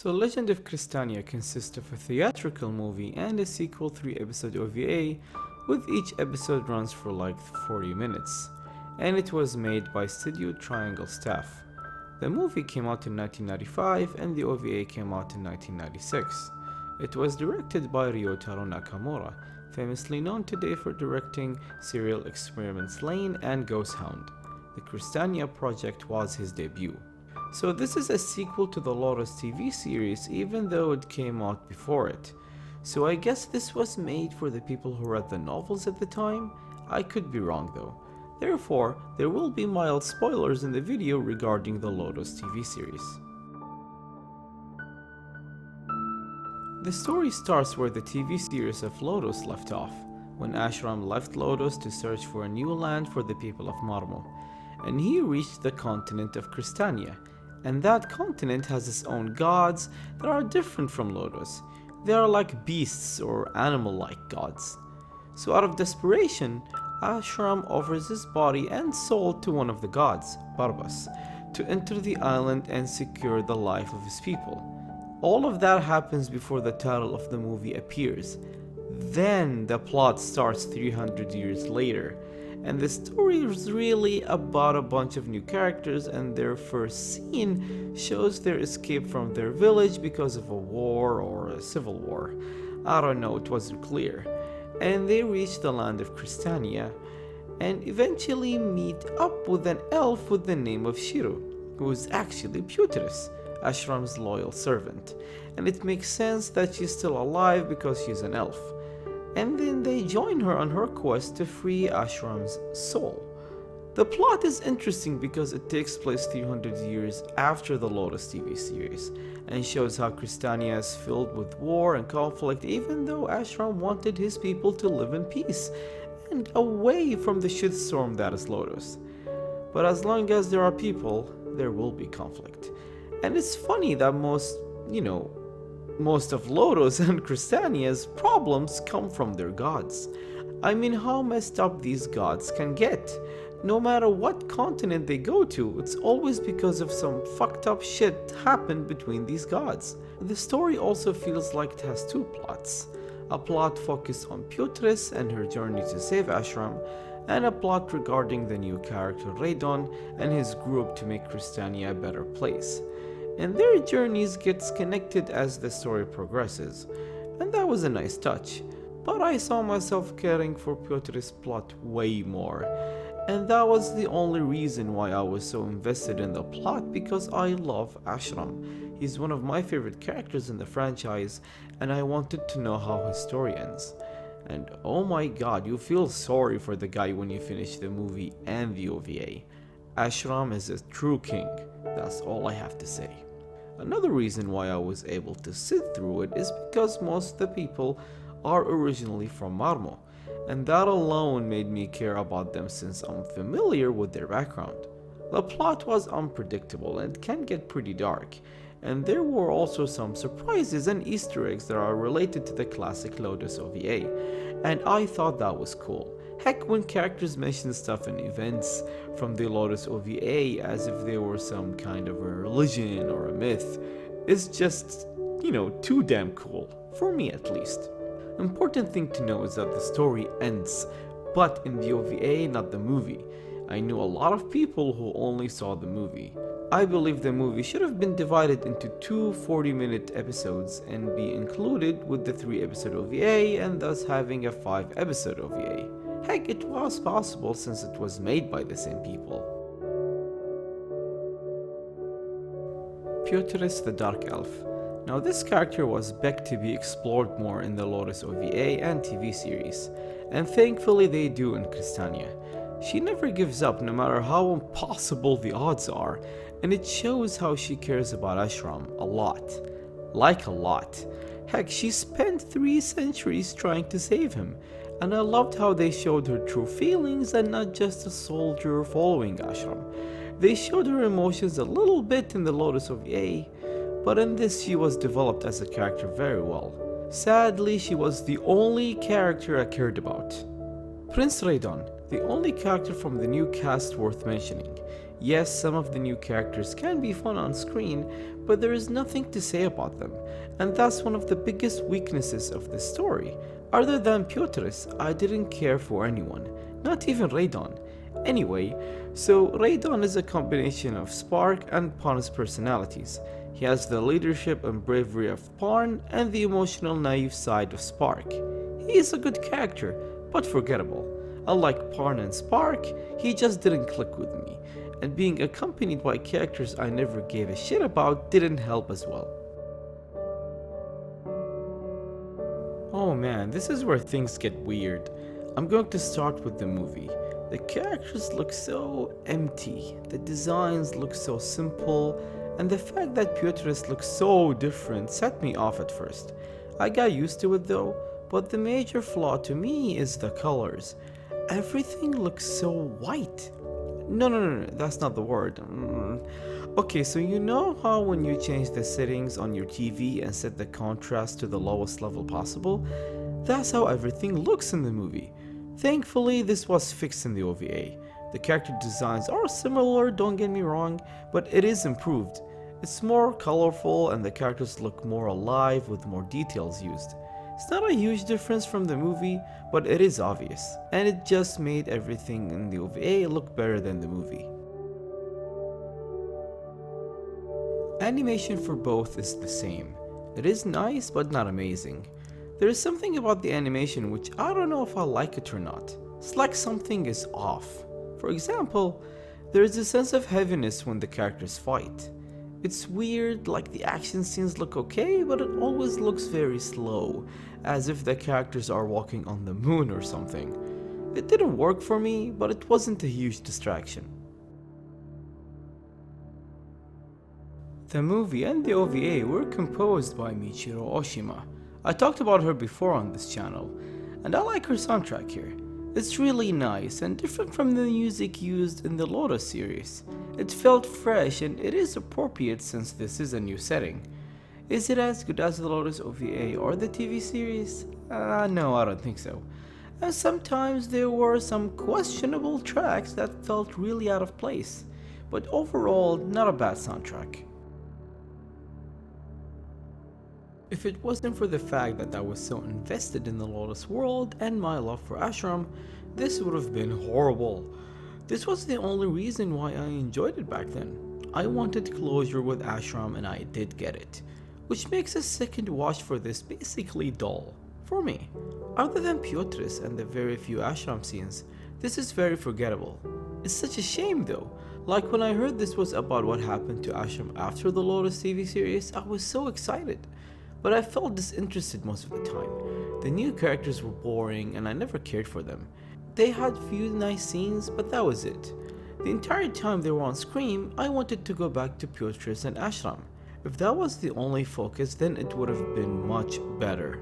So Legend of Crystania consists of a theatrical movie and a sequel 3-episode OVA, with each episode runs for like 40 minutes, and it was made by Studio Triangle staff. The movie came out in 1995 and the OVA came out in 1996. It was directed by Ryotaro Nakamura, famously known today for directing Serial Experiments Lain and Ghost Hound. The Crystania project was his debut. So this is a sequel to the Lodoss TV series, even though it came out before it. So I guess this was made for the people who read the novels at the time? I could be wrong though. Therefore, there will be mild spoilers in the video regarding the Lodoss TV series. The story starts where the TV series of Lodoss left off, when Ashram left Lodoss to search for a new land for the people of Marmo, and he reached the continent of Crystania, and that continent has its own gods that are different from Lodoss. They are like beasts or animal-like gods. So out of desperation, Ashram offers his body and soul to one of the gods, Barbas, to enter the island and secure the life of his people. All of that happens before the title of the movie appears. Then the plot starts 300 years later, and the story is really about a bunch of new characters, and their first scene shows their escape from their village because of a war or a civil war. I don't know, it wasn't clear. And they reach the land of Crystania and eventually meet up with an elf with the name of Shiro, who is actually Putris, Ashram's loyal servant. And it makes sense that she's still alive because she's an elf. And then they join her on her quest to free Ashram's soul. The plot is interesting because it takes place 300 years after the Lodoss TV series, and shows how Crystania is filled with war and conflict, even though Ashram wanted his people to live in peace and away from the shitstorm that is Lodoss. But as long as there are people, there will be conflict. And it's funny that most of Lodoss and Crystania's problems come from their gods. I mean, how messed up these gods can get. No matter what continent they go to, it's always because of some fucked up shit happened between these gods. The story also feels like it has two plots. A plot focused on Putris and her journey to save Ashram, and a plot regarding the new character Radon and his group to make Crystania a better place. And their journeys gets connected as the story progresses, and that was a nice touch. But I saw myself caring for Putris' plot way more, and that was the only reason why I was so invested in the plot, because I love Ashram. He's one of my favorite characters in the franchise, and I wanted to know how his story ends. And oh my god, you feel sorry for the guy when you finish the movie and the OVA. Ashram is a true king, that's all I have to say. Another reason why I was able to sit through it is because most of the people are originally from Marmo, and that alone made me care about them since I'm familiar with their background. The plot was unpredictable and can get pretty dark, and there were also some surprises and Easter eggs that are related to the classic Lodoss OVA, and I thought that was cool. Heck, when characters mention stuff in events from the Lodoss OVA as if they were some kind of a religion or a myth, it's just, too damn cool, for me at least. Important thing to know is that the story ends, but in the OVA, not the movie. I knew a lot of people who only saw the movie. I believe the movie should have been divided into two 40-minute episodes and be included with the 3-episode OVA, and thus having a 5-episode OVA. Heck, it was possible since it was made by the same people. Putris the Dark Elf. Now this character was begged to be explored more in the Lodoss OVA and TV series, and thankfully they do in Crystania. She never gives up no matter how impossible the odds are, and it shows how she cares about Ashram a lot. Like a lot. Heck, she spent 3 centuries trying to save him, and I loved how they showed her true feelings and not just a soldier following Ashram. They showed her emotions a little bit in the Lodoss OVA, but in this she was developed as a character very well. Sadly, she was the only character I cared about. Prince Radon. the only character from the new cast worth mentioning. Yes, some of the new characters can be fun on screen, but there is nothing to say about them, and that's one of the biggest weaknesses of the story. Other than Piotrus, I didn't care for anyone, not even Radon. Anyway, so Radon is a combination of Spark and Pawn's personalities. He has the leadership and bravery of Pawn and the emotional naive side of Spark. He is a good character, but forgettable. Unlike Pawn and Spark, he just didn't click with me, and being accompanied by characters I never gave a shit about didn't help as well. Oh man, this is where things get weird. I'm going to start with the movie. The characters look so empty, the designs look so simple, and the fact that Piotrus looks so different set me off at first. I got used to it though, but the major flaw to me is the colors. Everything looks so white. No, that's not the word. Okay, so you know how when you change the settings on your TV and set the contrast to the lowest level possible? That's how everything looks in the movie. Thankfully, this was fixed in the OVA. The character designs are similar, don't get me wrong, but it is improved. It's more colorful and the characters look more alive with more details used. It's not a huge difference from the movie, but it is obvious, and it just made everything in the OVA look better than the movie. Animation for both is the same. It is nice, but not amazing. There is something about the animation which I don't know if I like it or not. It's like something is off. For example, there is a sense of heaviness when the characters fight. It's weird, like the action scenes look okay, but it always looks very slow, as if the characters are walking on the moon or something. It didn't work for me, but it wasn't a huge distraction. The movie and the OVA were composed by Michiru Oshima. I talked about her before on this channel, and I like her soundtrack here. It's really nice and different from the music used in the Lodoss series. It felt fresh and it is appropriate since this is a new setting. Is it as good as the Lodoss OVA or the TV series? No, I don't think so. And sometimes there were some questionable tracks that felt really out of place, but overall not a bad soundtrack. If it wasn't for the fact that I was so invested in the Lodoss world and my love for Ashram, this would have been horrible. This was the only reason why I enjoyed it back then. I wanted closure with Ashram and I did get it, which makes a second watch for this basically dull, for me. Other than Piotrus and the very few Ashram scenes, this is very forgettable. It's such a shame though. Like when I heard this was about what happened to Ashram after the Lodoss TV series, I was so excited. But I felt disinterested most of the time. The new characters were boring and I never cared for them. They had few nice scenes, but that was it. The entire time they were on screen, I wanted to go back to Piotrus and Ashram. If that was the only focus, then it would have been much better.